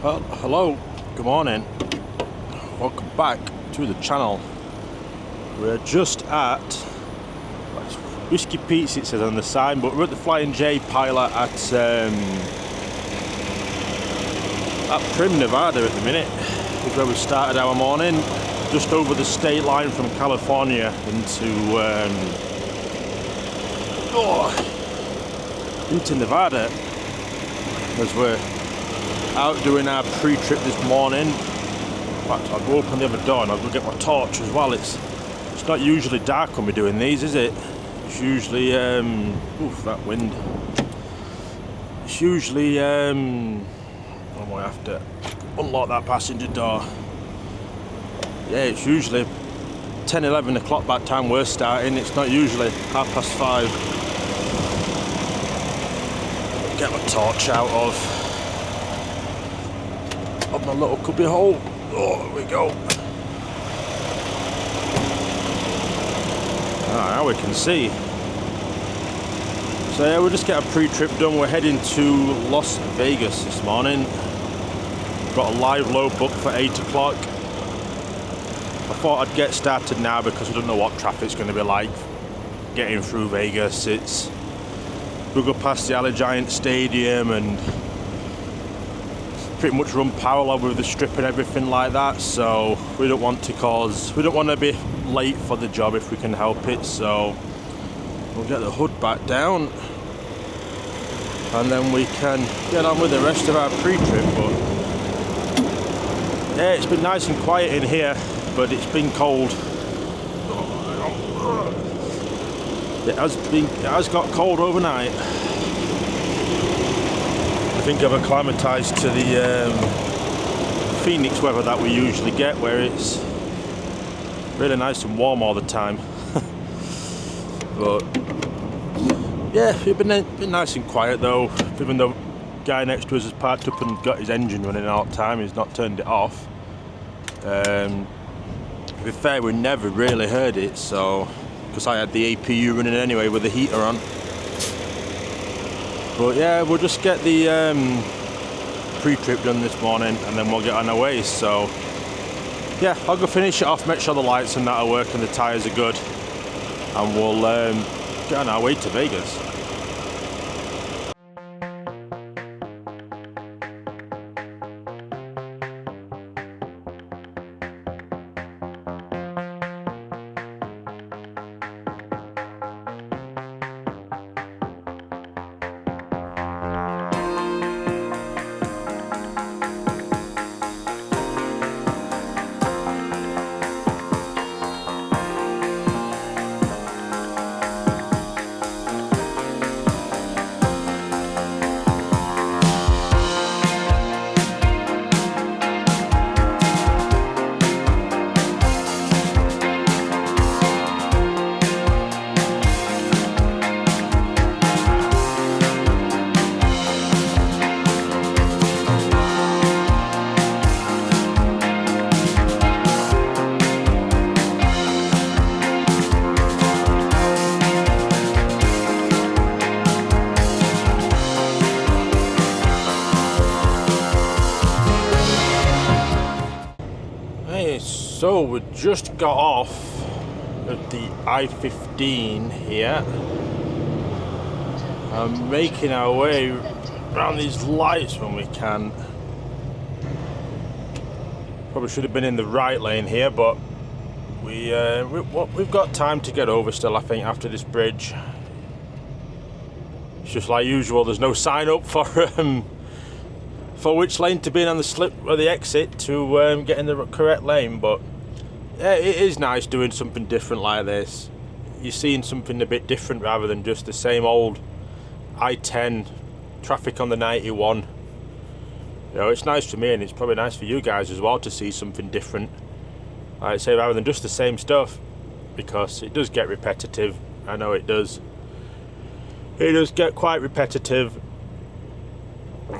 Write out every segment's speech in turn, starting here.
Well, hello, good morning, welcome back to the channel. We're just at Whiskey Pete's, it says on the sign, but we're at the Flying J pilot at Prim, Nevada at the minute. This is where we started our morning, just over the state line from California into Nevada, as we're out doing our pre-trip this morning. In fact, I'll go open the other door and I'll go get my torch as well. It's not usually dark when we're doing these, is it? It's usually oof, that wind. It's usually I might have to unlock that passenger door. Yeah, it's usually 10-11 o'clock by the time we're starting. It's not usually 5:30. Get my torch out of my little cubby hole. Oh, there we go. Now we can see. So yeah, we'll just get a pre-trip done. We're heading to Las Vegas this morning. Got a live load booked for 8 o'clock. I thought I'd get started now because I don't know what traffic's going to be like getting through Vegas. We'll go past the Allegiant Stadium and pretty much run parallel with the strip and everything like that, so we don't want to be late for the job if we can help it. So we'll get the hood back down and then we can get on with the rest of our pre-trip. But yeah, it's been nice and quiet in here, but it's been cold. It has got cold overnight. I think I've acclimatized to the Phoenix weather that we usually get, where it's really nice and warm all the time. But yeah, it's been nice and quiet though. Even though the guy next to us has parked up and got his engine running all the time, he's not turned it off. To be fair, we never really heard it, so because I had the APU running anyway with the heater on. But yeah, we'll just get the pre-trip done this morning and then we'll get on our way. So yeah, I'll go finish it off, make sure the lights and that are working, the tyres are good, and we'll get on our way to Vegas. So we just got off of the I-15 here. I'm making our way around these lights when we can. Probably should have been in the right lane here, but we've got time to get over still, I think, after this bridge. It's just like usual, there's no sign up for which lane to be in on the slip or the exit to get in the correct lane. But yeah, it is nice doing something different like this. You're seeing something a bit different rather than just the same old I-10 traffic on the 91. You know, it's nice for me and it's probably nice for you guys as well to see something different. Like I say, rather than just the same stuff, because it does get repetitive. I know it does. It does get quite repetitive.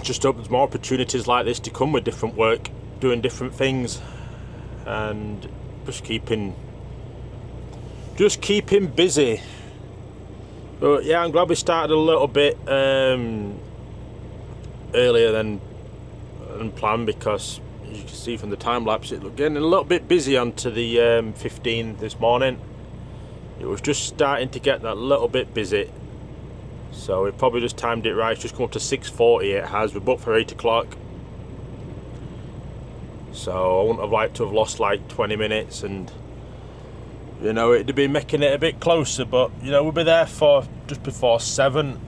Just hope there's more opportunities like this to come with different work, doing different things, and just keeping busy. But yeah, I'm glad we started a little bit earlier than than planned because, as you can see from the time lapse, it looked getting a little bit busy onto the 15 this morning. It was just starting to get that little bit busy, so we probably just timed it right. It's just come up to 6:40. It has. We're booked for 8 o'clock, so I wouldn't have liked to have lost like 20 minutes, and you know, it'd be making it a bit closer, but you know, we'll be there for just before 7.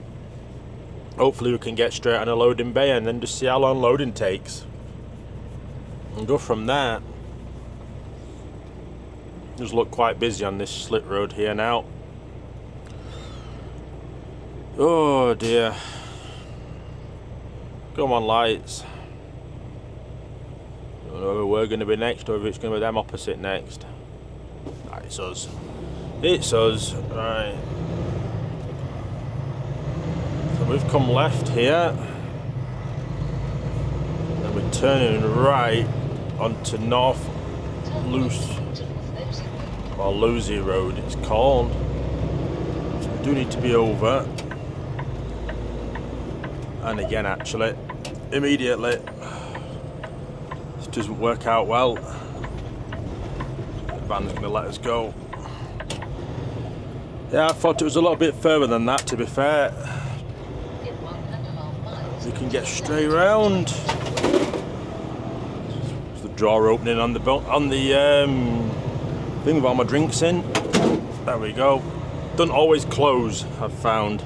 Hopefully we can get straight on a loading bay and then just see how long loading takes and go from there. Just look quite busy on this slit road here now. Oh dear. Come on, lights. I don't know whether we're going to be next or if it's going to be them opposite next. Ah, it's us. It's us. Right. So we've come left here. And we're turning right onto North Loose. Or Lucy Road it's called. So we do need to be over. And again, actually, immediately. This doesn't work out well. The van's going to let us go. Yeah, I thought it was a little bit further than that, to be fair. We can get straight round. There's the drawer opening on the thing with all my drinks in. There we go. Doesn't always close, I've found.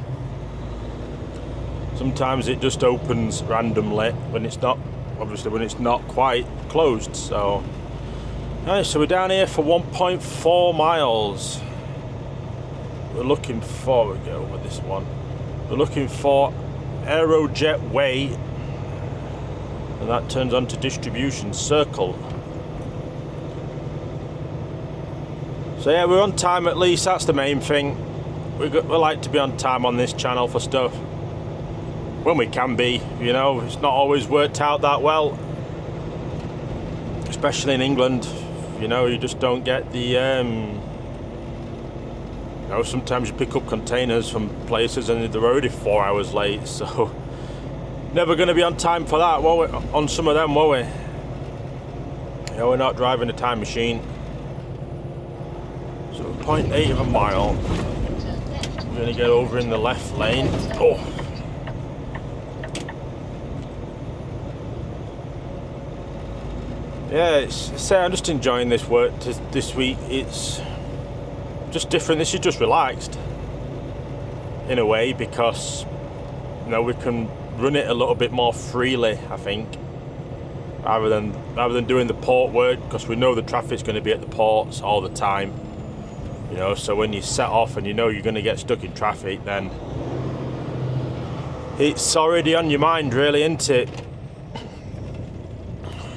Sometimes it just opens randomly when it's not, obviously when it's not quite closed. So, nice. So we're down here for 1.4 miles. We're looking for, we get over this one. We're looking for Aerojet Way, and that turns onto Distribution Circle. So yeah, we're on time at least. That's the main thing. We like to be on time on this channel for stuff when we can be. You know, it's not always worked out that well, especially in England. You know, you just don't get the you know, sometimes you pick up containers from places and they're already 4 hours late, so never going to be on time for that, were we? On some of them, were we? You know, we're not driving a time machine. So 0.8 of a mile. We're going to get over in the left lane. Oh. Yeah, I'm just enjoying this work this week. It's just different. This is just relaxed in a way, because you know, we can run it a little bit more freely, I think, rather than doing the port work, because we know the traffic's going to be at the ports all the time. You know, so when you set off and you know you're going to get stuck in traffic, then it's already on your mind, really, isn't it?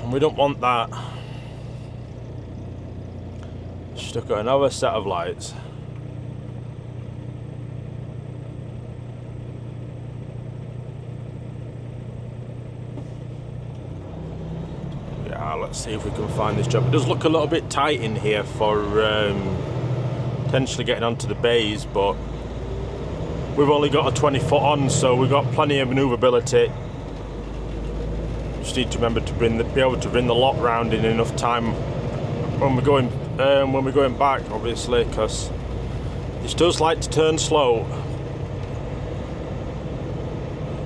And we don't want that. Stuck at another set of lights. Yeah, let's see if we can find this job. It does look a little bit tight in here for potentially getting onto the bays, but we've only got a 20 foot on, so we've got plenty of manoeuvrability. Just need to remember to be able to bring the lot round in enough time when we're going back, obviously, because this does like to turn slow.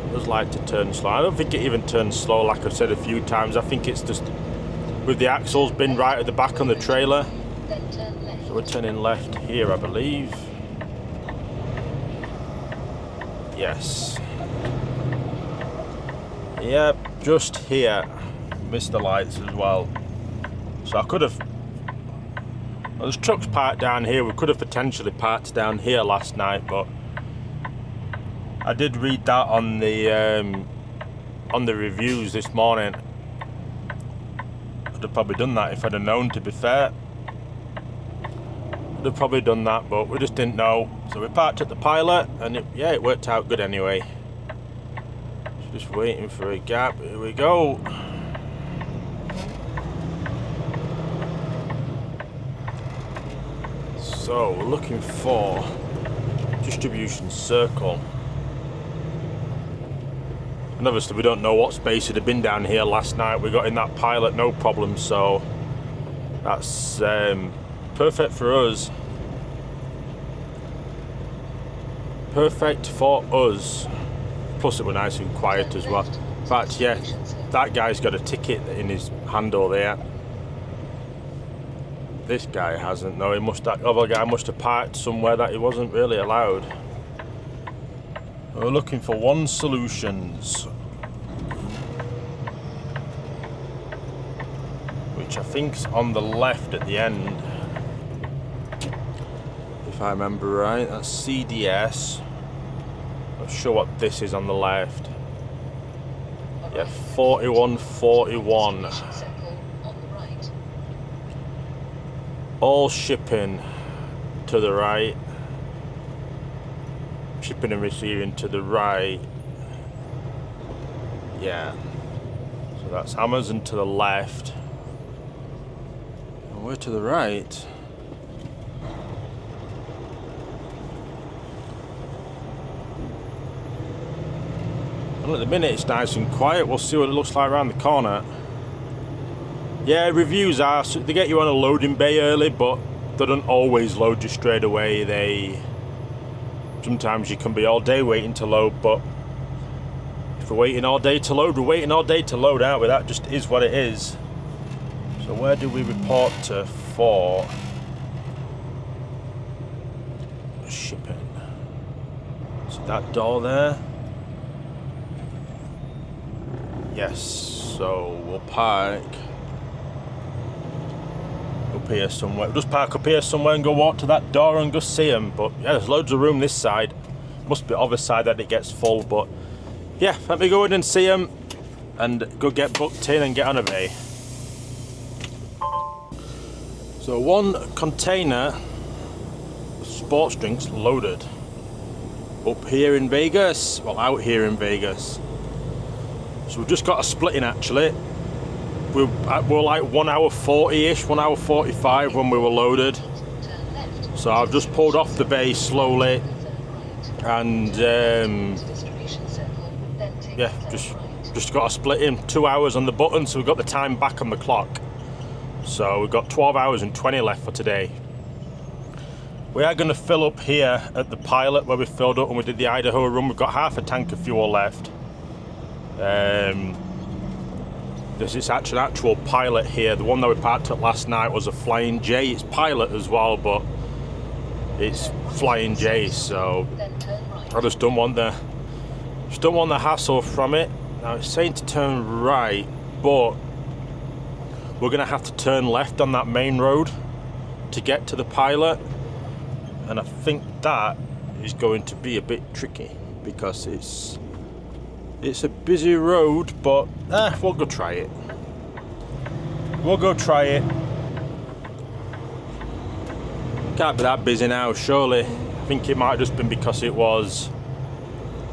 It does like to turn slow. I don't think it even turns slow, like I've said a few times. I think it's just with the axles being right at the back on the trailer. So we're turning left here, I believe. Yes. Yep, just here. Missed the lights as well. So I could have... Well, there's trucks parked down here. We could have potentially parked down here last night, but I did read that on the reviews this morning. Could have probably done that if I'd have known, to be fair. Would have probably done that, but we just didn't know. So we parked at the Pilot, and it worked out good anyway. Just waiting for a gap. Here we go. So we're looking for Distribution Circle. And obviously we don't know what space had been down here last night. We got in that pilot no problem, so that's perfect for us. Perfect for us. Plus it was nice and quiet as well. In fact, yeah, that guy's got a ticket in his handle there. This guy hasn't, though. That other guy must have parked somewhere that he wasn't really allowed. We're looking for One Solutions, which I think's on the left at the end. If I remember right, that's CDS. Not sure what this is on the left. Yeah, 4141. All shipping to the right. Shipping and receiving to the right. Yeah. So that's Amazon to the left. And we're to the right. And at the minute it's nice and quiet. We'll see what it looks like around the corner. Yeah, reviews are, so they get you on a loading bay early, but they don't always load you straight away. Sometimes you can be all day waiting to load, but if we're waiting all day to load, we're waiting all day to load, aren't we? That just is what it is. So where do we report to for shipping? Is that door there? Yes, so we'll park up here somewhere. We'll just park up here somewhere and go walk to that door and go see them. But yeah, there's loads of room this side. Must be the other side that it gets full. But yeah, let me go in and see them and go get booked in and get on a bay. So one container of sports drinks loaded up here in Vegas. Well, out here in Vegas. So we've just got a split in actually. We're like 1 hour 40-ish, 1 hour 45 when we were loaded. So I've just pulled off the bay slowly and yeah, just got a split in 2 hours on the button, so we've got the time back on the clock. So we've got 12 hours and 20 left for today. We are going to fill up here at the pilot where we filled up when we did the Idaho run. We've got half a tank of fuel left. This is actually an actual pilot here. The one that we parked at last night was a Flying J. It's pilot as well, but it's Flying J, so I just don't want the hassle from it. Now it's saying to turn right, but we're gonna have to turn left on that main road to get to the pilot, and I think that is going to be a bit tricky because it's a busy road, but we'll go try it. We'll go try it. Can't be that busy now, surely. I think it might have just been because it was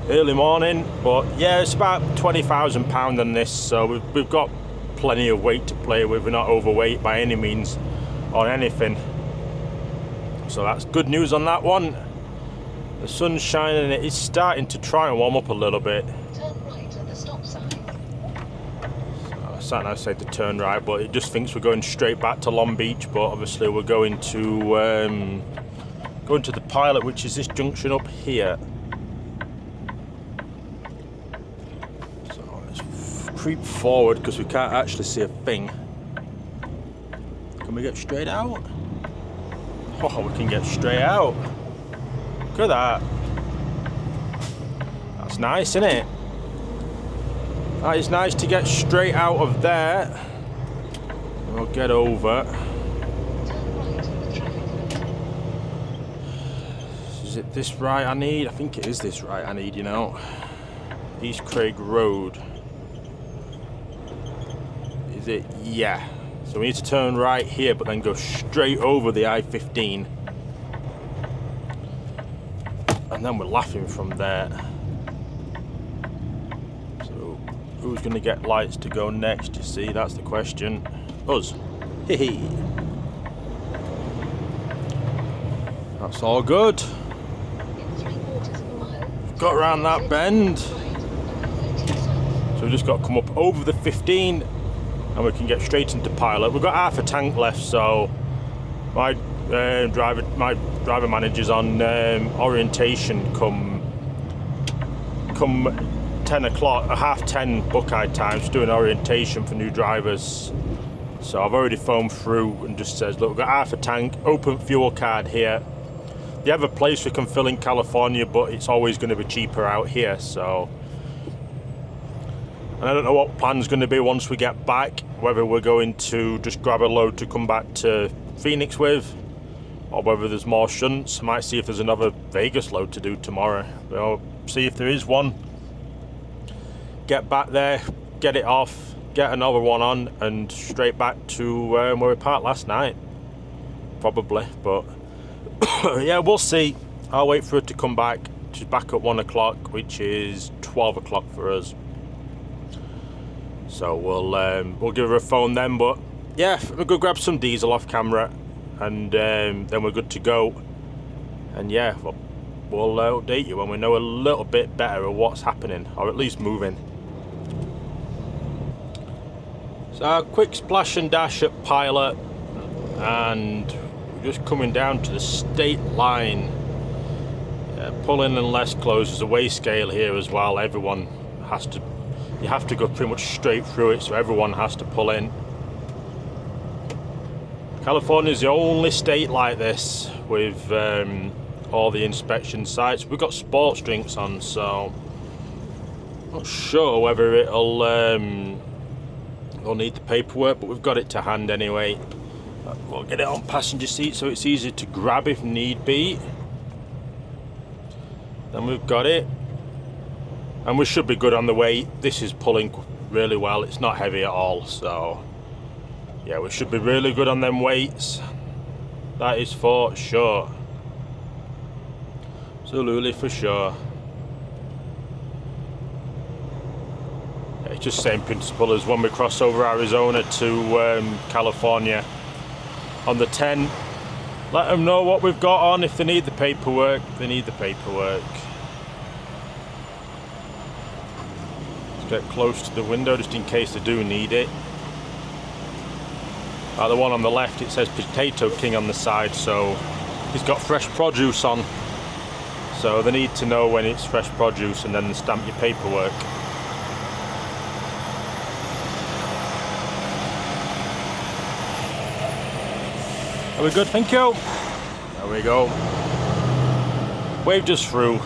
early morning, but yeah, it's about £20,000 on this, so we've got plenty of weight to play with. We're not overweight by any means on anything. So that's good news on that one. The sun's shining and it is starting to try and warm up a little bit. Sat-nav said to turn right, but it just thinks we're going straight back to Long Beach, but obviously we're going to the pilot, which is this junction up here. So let's creep forward because we can't actually see a thing. Can we get straight out? Oh, we can get straight out. Look at that. That's nice, isn't it? That is nice to get straight out of there. We'll get over. Is it this right I need? I think it is this right I need, you know. East Craig Road. Is it? Yeah. So we need to turn right here, but then go straight over the I-15. And then we're laughing from there. Who's going to get lights to go next, you see? That's the question. Us. Hee. That's all good. Got around that bend. we've just got to come up over the 15 and we can get straight into pilot. We've got half a tank left, so my driver manager's on orientation come 10 o'clock, half 10 Buckeye times, doing orientation for new drivers. So I've already phoned through and just says, look, we've got half a tank, open fuel card here. They have a place we can fill in California, but it's always going to be cheaper out here. So, and I don't know what the plan's going to be once we get back, whether we're going to just grab a load to come back to Phoenix with, or whether there's more shunts. I might see if there's another Vegas load to do tomorrow. We'll see if there is one. Get back there, get it off, get another one on, and straight back to where we parked last night. Probably, but yeah, we'll see. I'll wait for her to come back. She's back at 1 o'clock, which is 12 o'clock for us. So we'll give her a phone then. But yeah, we'll go grab some diesel off camera, and then we're good to go. And yeah, we'll update you when we know a little bit better of what's happening, or at least moving. So a quick splash and dash at pilot, and we're just coming down to the state line. Pulling and less close. There's a weigh scale here as well. Everyone has to, you have to go pretty much straight through it, so everyone has to pull in. California is the only state like this with all the inspection sites. We've got sports drinks on, so not sure whether we'll need the paperwork, but we've got it to hand anyway. We'll get it on passenger seat so it's easy to grab if need be. Then we've got it, and we should be good on the weight. This is pulling really well. It's not heavy at all, so yeah, we should be really good on them weights. That is for sure. Absolutely for sure. Yeah, it's just the same principle as when we cross over Arizona to California on the 10. Let them know what we've got on. If they need the paperwork, they need the paperwork. Let's get close to the window just in case they do need it. The one on the left, it says Potato King on the side, so he's got fresh produce on. So they need to know when it's fresh produce and then stamp your paperwork. Are we good? Thank you. There we go. Waved us through.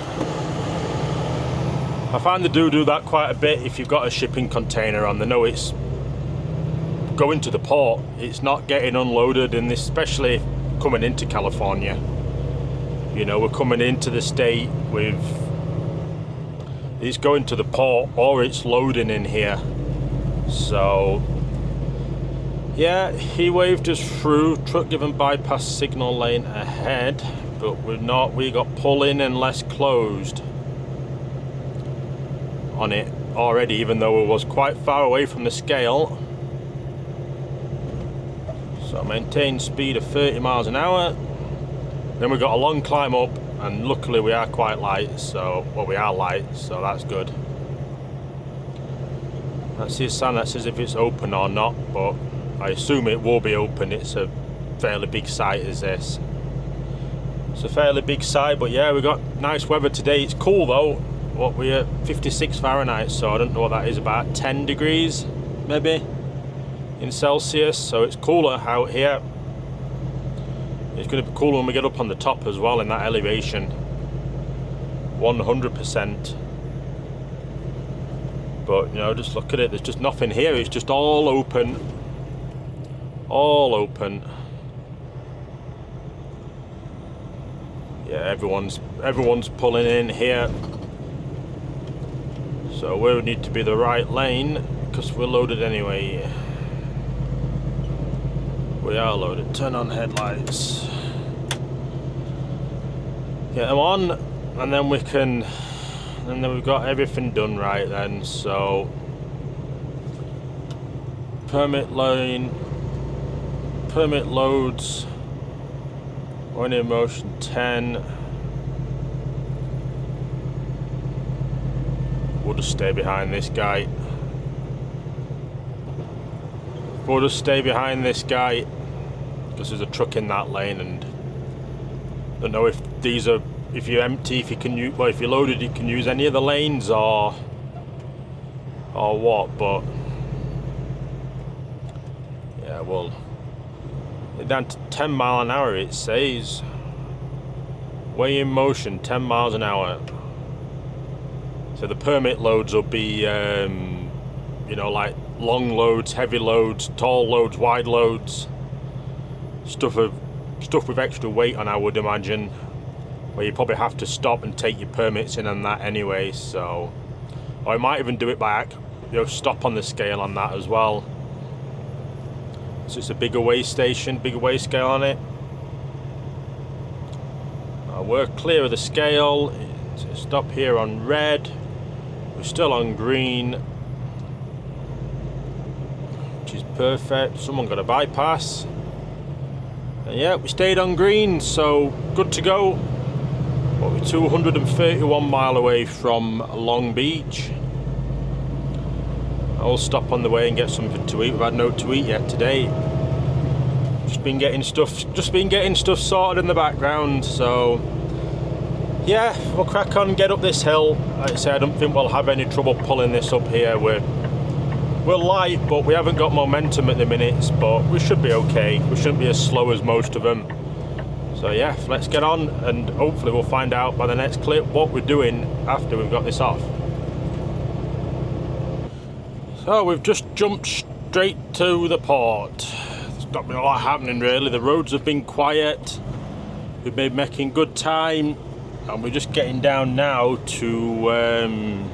I find they do that quite a bit if you've got a shipping container on. They know it's going to the port. It's not getting unloaded, and especially coming into California. You know, we're coming into the state with, it's going to the port or it's loading in here. So yeah, he waved us through. Truck given bypass signal lane ahead, but we got pull in and less closed on it already, even though it was quite far away from the scale. So maintain speed of 30 miles an hour. Then we've got a long climb up, and luckily we are quite light, so, well, we are light, so that's good. Let's see a sign that says if it's open or not, but I assume it will be open. It's a fairly big site as this. It's a fairly big site, but yeah, we've got nice weather today. It's cool though. What, we're at 56 Fahrenheit, so I don't know what that is, about 10 degrees maybe in Celsius, so it's cooler out here. It's going to be cool when we get up on the top as well in that elevation. 100%. But, you know, just look at it. There's just nothing here. It's just all open. All open. Yeah, everyone's pulling in here. So we need to be the right lane because we're loaded anyway. We are loaded. Turn on headlights. Get them on, and then we can. And then we've got everything done right then. So permit lane, permit loads. One in motion 10. We'll just stay behind this guy. we'll just stay behind this guy because there's a truck in that lane, and I don't know if these are, if you're empty, if you can use, well, if you're loaded, you can use any of the lanes or what. But yeah, well, down to 10 mile an hour it says. Way in motion, 10 miles an hour. So the permit loads will be, you know, like long loads, heavy loads, tall loads, wide loads, stuff with extra weight on, I would imagine, where you probably have to stop and take your permits in on that anyway. So, or I might even do it by, you know, stop on the scale on that as well. So it's a bigger weigh station, bigger weigh scale on it. We're clear of the scale. Stop here on red. We're still on green, which is perfect. Someone got a bypass. And yeah, we stayed on green, so good to go. But we're 231 mile away from Long Beach. I'll stop on the way and get something to eat. We've had no to eat yet today. Just been getting stuff sorted in the background. So yeah, we'll crack on, get up this hill. Like I say, I don't think we'll have any trouble pulling this up here. We're light, but we haven't got momentum at the minute, but we should be okay. We shouldn't be as slow as most of them. So yeah, let's get on, and hopefully we'll find out by the next clip what we're doing after we've got this off. So we've just jumped straight to the port. There's not been a lot happening really. The roads have been quiet. We've been making good time. And we're just getting down now to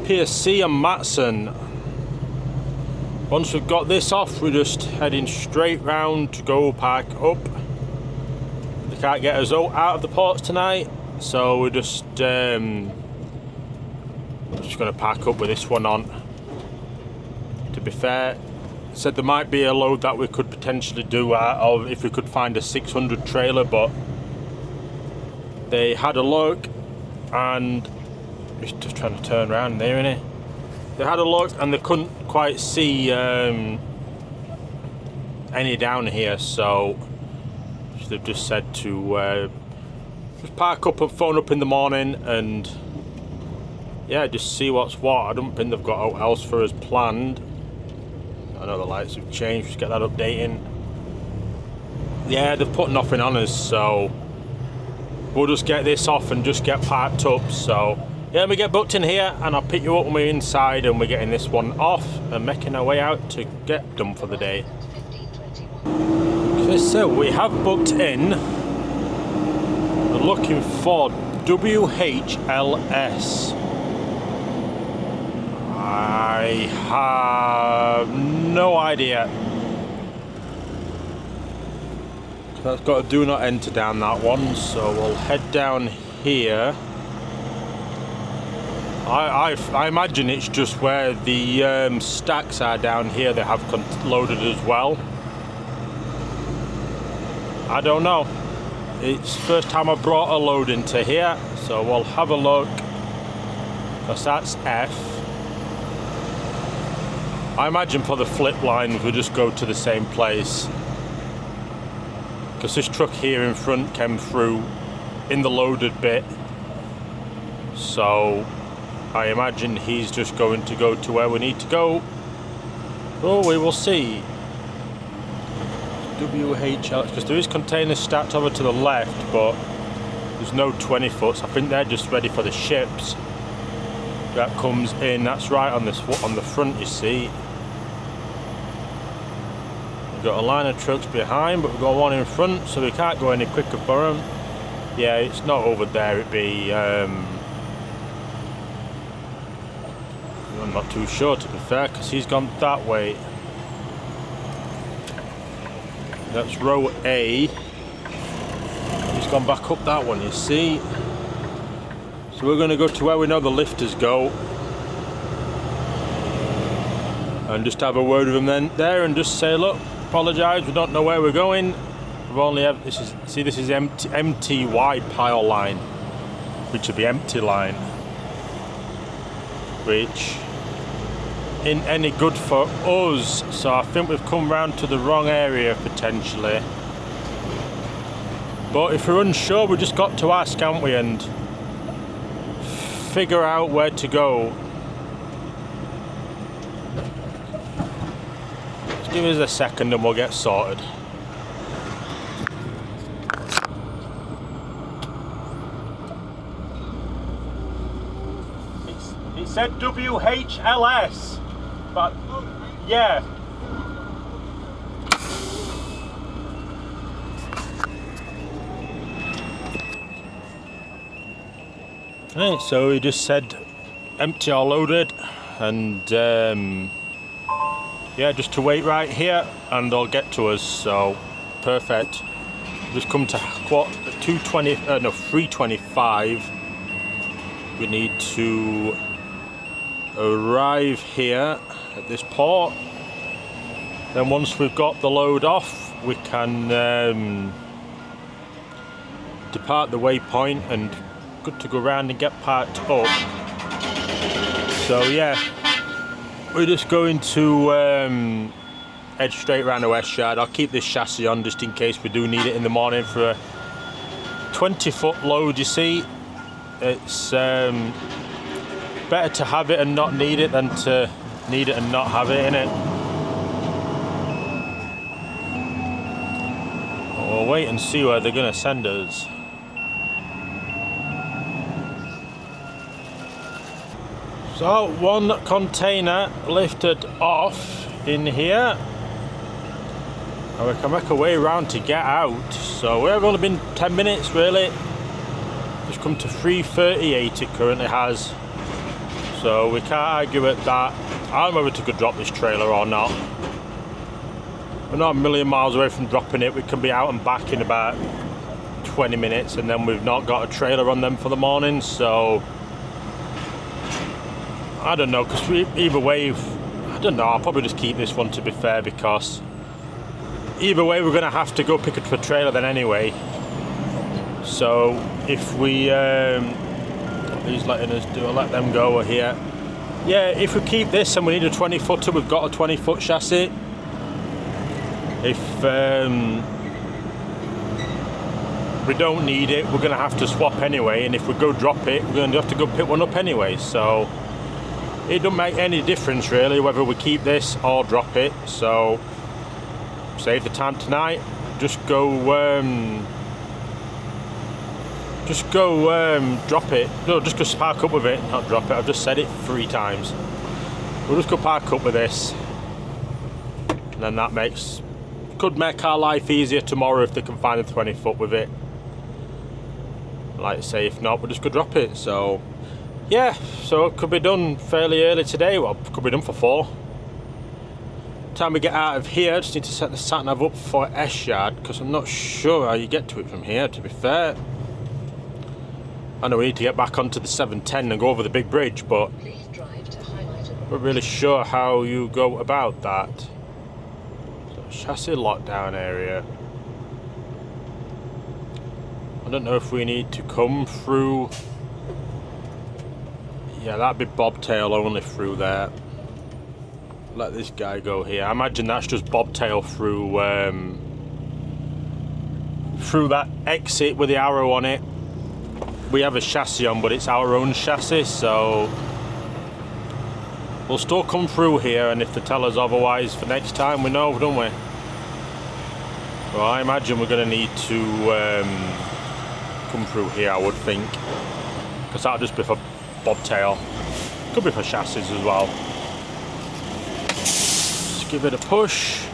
Pier C and Matson. Once we've got this off, we're just heading straight round to go park up. They can't get us out of the ports tonight, so we're just going to park up with this one on. To be fair, said there might be a load that we could potentially do out of if we could find a 600 trailer, but they had a look, and he's just trying to turn around there, isn't he? They had a look and they couldn't quite see any down here, so they've just said to just park up and phone up in the morning and yeah, just see what's what. I don't think they've got out else for us planned. I know the lights have changed, just get that updating. Yeah, they've put nothing on us, so we'll just get this off and just get parked up. So yeah, we get booked in here and I'll pick you up when we're inside and we're getting this one off and making our way out to get done for the day. Okay, so we have booked in. We're looking for WHLS. I have no idea. That's got a do not enter down that one, so we'll head down here. I imagine it's just where the stacks are down here they have loaded as well. I don't know. It's the first time I brought a load into here, so we'll have a look. Because that's F. I imagine for the flip lines we'll just go to the same place. Because this truck here in front came through in the loaded bit, so I imagine he's just going to go to where we need to go. Oh, we will see. WHL, because there is containers stacked over to the left, but there's no 20 foots. I think they're just ready for the ships that comes in. That's right on this, on the front, you see. We've got a line of trucks behind, but we've got one in front, so we can't go any quicker for them. Yeah, it's not over there. It'd be I'm not too sure, to be fair, because he's gone that way. That's row A. He's gone back up that one, you see. So we're going to go to where we know the lifters go and just have a word with them then there and just say, look, apologise, we don't know where we're going. We've only have this is, see, this is MTY pile line, which would be empty line, which in any good for us, so I think we've come round to the wrong area potentially. But if we're unsure, we've just got to ask, haven't we, and figure out where to go. Just give us a second and we'll get sorted. It said WHLS, but yeah. Right, so he just said empty or loaded, and yeah, just to wait right here and they'll get to us, so perfect. Just come to 3:25. We need to arrive here at this port. Then once we've got the load off, we can depart the waypoint and good to go around and get parked up. So yeah, we're just going to head straight around the west yard. I'll keep this chassis on just in case we do need it in the morning for a 20-foot load. You see, it's better to have it and not need it than to need it and not have it in it. We'll wait and see where they're going to send us. So one container lifted off in here, and we can make our way around to get out. So we've only been 10 minutes really. Just come to 3:38 it currently has. So we can't argue at that. I don't know whether to drop this trailer or not. We're not a million miles away from dropping it. We can be out and back in about 20 minutes, and then we've not got a trailer on them for the morning, so I don't know, because either way, I don't know, I'll probably just keep this one to be fair, because either way we're going to have to go pick up a trailer then anyway. So if we, he's letting us do, I'll let them go here. Yeah, if we keep this and we need a 20-footer, we've got a 20-foot chassis. If we don't need it, we're going to have to swap anyway, and if we go drop it, we're going to have to go pick one up anyway, so it don't make any difference really whether we keep this or drop it. So save the time tonight, just go drop it. No, just go park up with it, not drop it. I've just said it 3 times. We'll just go park up with this, and then that could make our life easier tomorrow if they can find a 20-foot with it. Like I say, if not, we'll just go drop it. So yeah, so it could be done fairly early today. Well, it could be done for 4. Time we get out of here, just need to set the sat-nav up for S-Yard, because I'm not sure how you get to it from here, to be fair. I know we need to get back onto the 710 and go over the big bridge, but I'm not really sure how you go about that. So, chassis lockdown area. I don't know if we need to come through. Yeah, that'd be bobtail only through there. Let this guy go here. I imagine that's just bobtail through through that exit with the arrow on it. We have a chassis on, but it's our own chassis, so we'll still come through here, and if they tell us otherwise for next time, we know, don't we? Well, I imagine we're going to need to come through here, I would think, because that'll just be for bobtail. Could be for chassis as well. Just give it a push.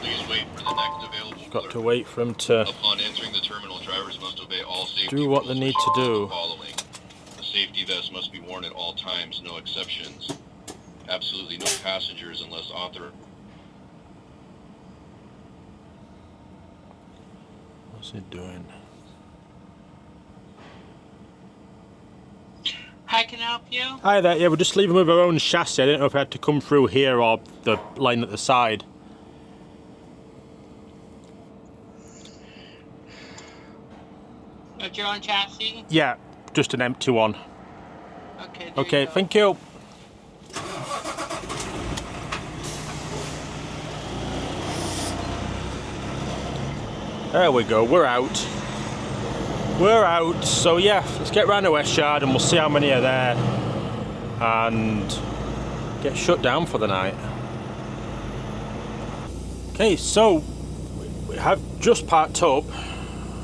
Please wait for the next available Got to wait for them to Upon entering the terminal, drivers must obey all safety do what they rules need to do. Following. The safety vest must be worn at all times, no exceptions. Absolutely no passengers unless authorized. What's it doing? Hi, can I help you? Hi there, yeah, we're just leaving with our own chassis. I didn't know if I had to come through here or the line at the side. With your own chassis? Yeah, just an empty one. Okay, Okay, thank you. There we go, we're out. We're out, so yeah, let's get round to West Yard and we'll see how many are there and get shut down for the night. Okay, so we have just parked up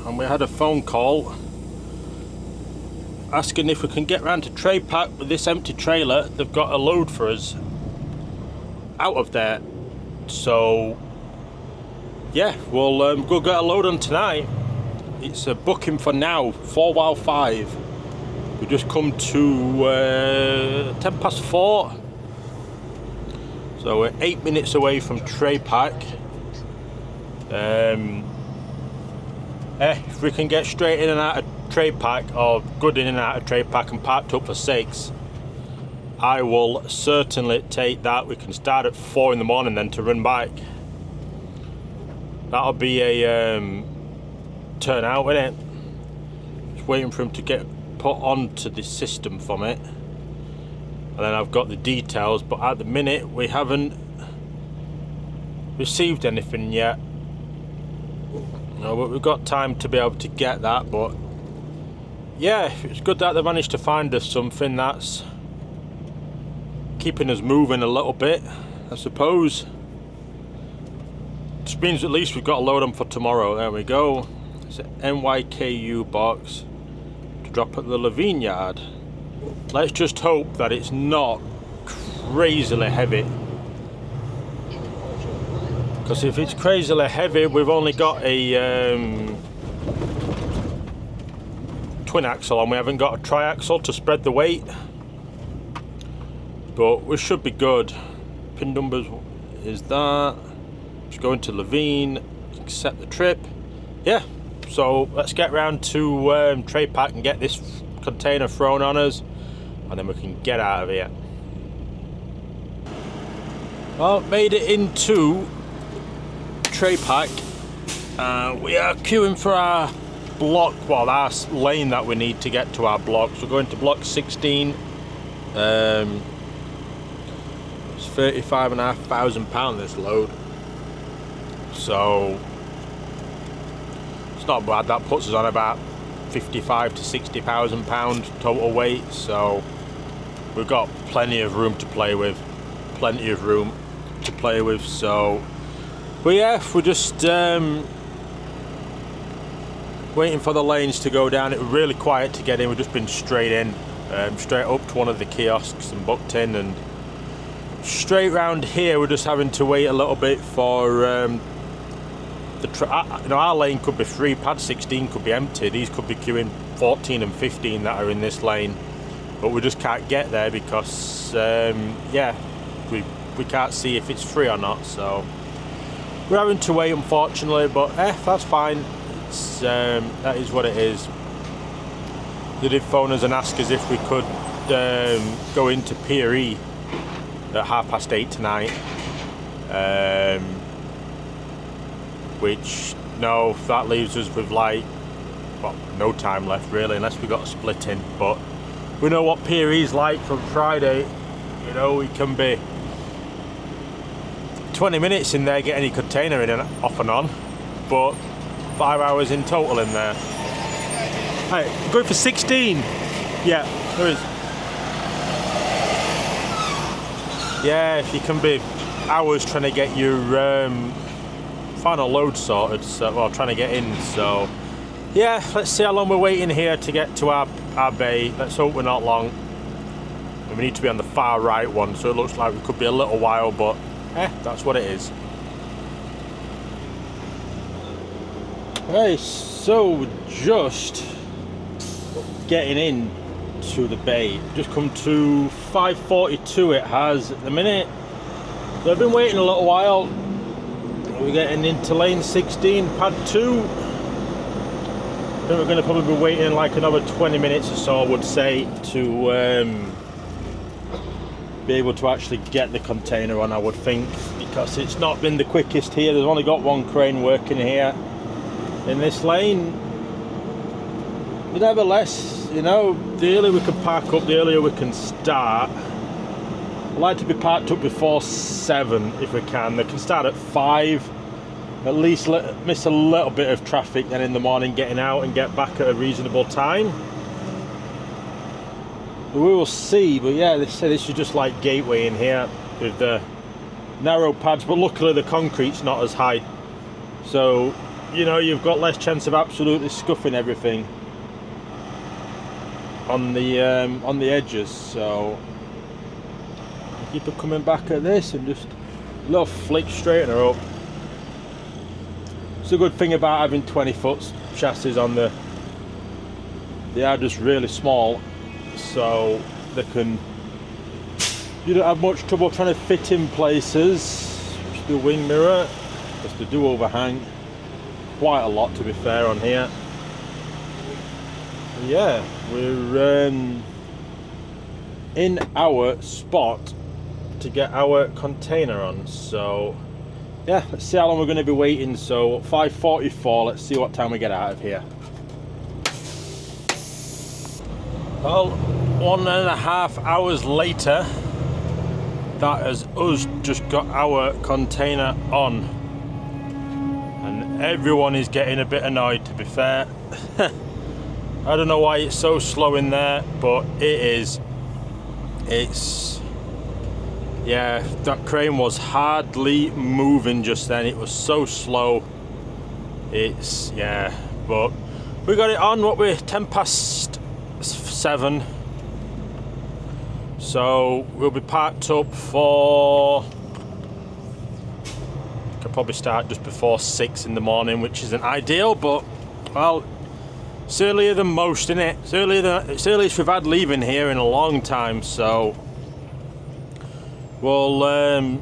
and we had a phone call asking if we can get round to Trade Park with this empty trailer. They've got a load for us out of there, so yeah, we'll go get a load on tonight. It's a booking for now, 4:05. We just come to 4:10. So we're 8 minutes away from Trade Park. If we can get straight in and out of Trade Park, or good in and out of Trade Park and parked up for 6, I will certainly take that. We can start at 4 in the morning then to run back. That'll be a turnout, won't it? Just waiting for him to get put onto the system for me, and then I've got the details, but at the minute we haven't received anything yet. No, but we've got time to be able to get that. But yeah, it's good that they managed to find us something that's keeping us moving a little bit, I suppose. Which means at least we've got a load on for tomorrow. There we go. It's an NYKU box to drop at the Levine yard. Let's just hope that it's not crazily heavy. Because if it's crazily heavy, we've only got a twin axle and we haven't got a triaxle to spread the weight. But we should be good. Pin numbers is that. Just going to Levine, accept the trip. Yeah, so let's get round to Trade Park and get this container thrown on us, and then we can get out of here. Well, made it into Trade Park. We are queuing for our block, well, our lane that we need to get to our block. So we're going to block 16. It's £35,500 this load. So it's not bad. That puts us on about 55 to 60,000 pound total weight. So we've got plenty of room to play with. So, but yeah, we're just waiting for the lanes to go down. It was really quiet to get in. We've just been straight in, straight up to one of the kiosks and booked in, and straight round here we're just having to wait a little bit for our lane could be free. Pad 16 could be empty. These could be queuing 14 and 15 that are in this lane, but we just can't get there because yeah, we can't see if it's free or not. So we're having to wait, unfortunately, but that's fine. It's that is what it is. They did phone us and ask us if we could go into Pier E at 8:30 tonight, which, no, that leaves us with like, well, no time left really, unless we got a split in. But we know what Pier E's like from Friday. You know, it can be 20 minutes in there getting any container in and off and on, but 5 hours in total in there. Right, going for 16. Yeah, there is. Yeah, you can be hours trying to get your final load sorted, so, well, trying to get in. So yeah, let's see how long we're waiting here to get to our bay. Let's hope we're not long. And we need to be on the far right one, so it looks like we could be a little while, but that's what it is. Right, so just getting in to the bay. Just come to 5:42 it has at the minute. So I've been waiting a little while. We're getting into lane 16, pad 2. I think we're going to probably be waiting like another 20 minutes or so, I would say, to be able to actually get the container on, I would think, because it's not been the quickest here. There's only got one crane working here in this lane. But nevertheless, you know, the earlier we can park up, the earlier we can start. I like to be parked up before 7 if we can. They can start at 5. At least miss a little bit of traffic then in the morning, getting out and get back at a reasonable time. We will see, but yeah, they say this is just like Gateway in here with the narrow pads, but luckily the concrete's not as high, so you know you've got less chance of absolutely scuffing everything on the edges. So keep it coming back at this and just a little flick, straighten her up. It's a good thing about having 20-foot chassis on the. They are just really small, so they can. You don't have much trouble trying to fit in places. Just the wing mirror, just they do overhang quite a lot, to be fair, on here. Yeah, we're in our spot to get our container on. So yeah, let's see how long we're going to be waiting. So 5:44. Let's see what time we get out of here. Well, 1.5 hours later, that is us just got our container on, and everyone is getting a bit annoyed, to be fair. I don't know why it's so slow in there, but it is. It's, yeah, that crane was hardly moving just then. It was so slow. It's, yeah, but we got it on. What, we're 7:10. So we'll be parked up for, could probably start just before 6 in the morning, which isn't ideal, but well, it's earlier than most, isn't it? It's earliest we've had leaving here in a long time, so we'll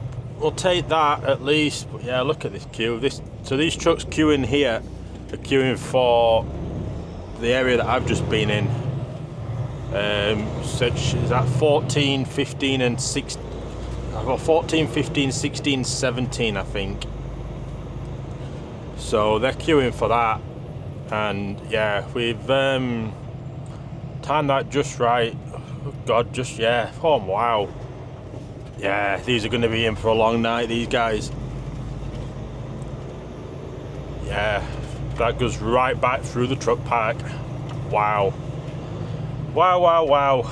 take that at least. But yeah, look at this queue. So these trucks queuing here are queuing for the area that I've just been in. Such is that 14, 15 and 16. I've got 14, 15, 16, 17 I think. So they're queuing for that, and yeah, we've timed that just right. Oh God, just, yeah, oh wow. Yeah, these are going to be in for a long night, these guys. Yeah, that goes right back through the truck park. Wow. Wow, wow, wow.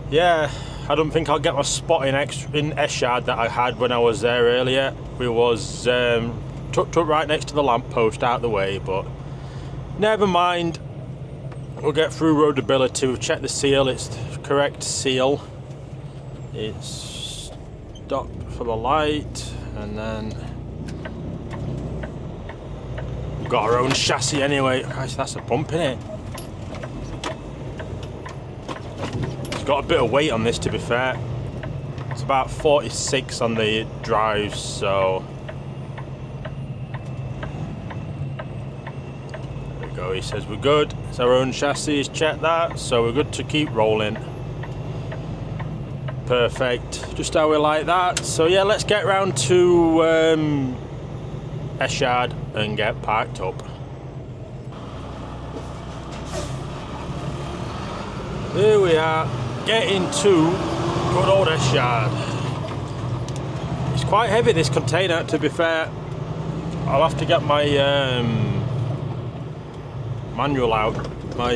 Yeah, I don't think I'll get my spot in S-Yard that I had when I was there earlier. We was tucked up right next to the lamppost out the way, but never mind. We'll get through roadability. We've checked the seal, it's the correct seal. It's stopped for the light, and then we've got our own chassis anyway. Christ, that's a bump, innit? It's got a bit of weight on this, to be fair. It's about 46 on the drives, so there we go. He says we're good. It's our own chassis. He's checked that, so we're good to keep rolling. Perfect. Just how we like that. So yeah, let's get round to S-Yard and get parked up. Here we are, getting to good old S-Yard. It's quite heavy, this container, to be fair. I'll have to get my manual out, my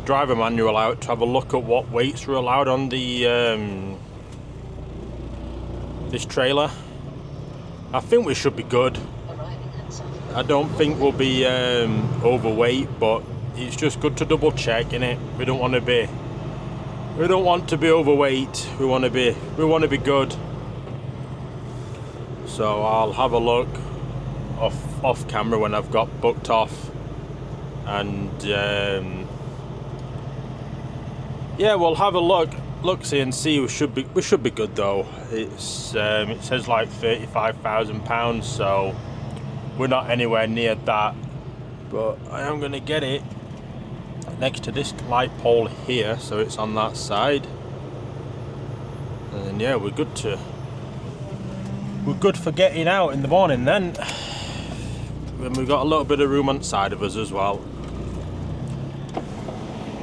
driver manual out, to have a look at what weights are allowed on the this trailer. I think we should be good. I don't think we'll be overweight, but it's just good to double check, innit? We don't want to be overweight. We want to be good. So I'll have a look off camera when I've got booked off, and yeah, we'll have a look see and see. We should be good though. It's it says like £35,000, so we're not anywhere near that, but I am going to get it next to this light pole here, so it's on that side, and then yeah, we're good for getting out in the morning then. and we've got a little bit of room on the side of us as well.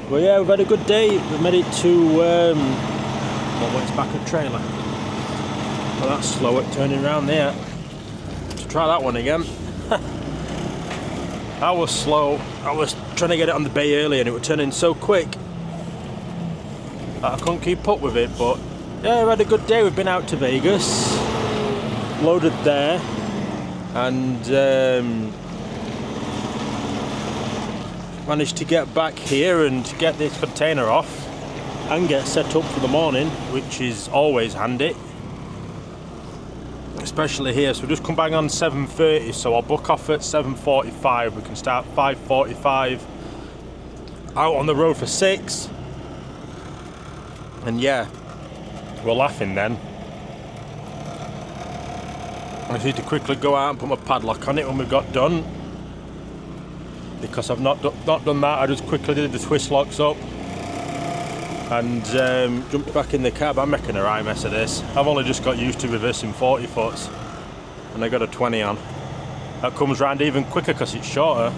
Well, yeah, we've had a good day. We made it to well, it's back a trailer. Well, that's slow at turning around there. Let's try that one again. That was slow. I was trying to get it on the bay early and it was turning so quick that I couldn't keep up with it. But yeah, we've had a good day. We've been out to Vegas, loaded there, and managed to get back here and get this container off and get set up for the morning, which is always handy, especially here. So we just come back on 7:30, so I'll book off at 7:45. We can start 5:45, out on the road for 6, and yeah, we're laughing then. I just need to quickly go out and put my padlock on it when we've got done, because I've not done that. I just quickly did the twist locks up and jumped back in the cab. I'm making a right mess of this. I've only just got used to reversing 40 foots and I got a 20 on. That comes round even quicker because it's shorter.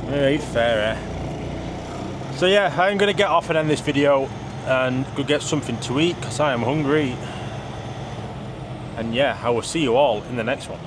Ain't fair, eh? So yeah, I'm going to get off and end this video and go get something to eat because I am hungry. And yeah, I will see you all in the next one.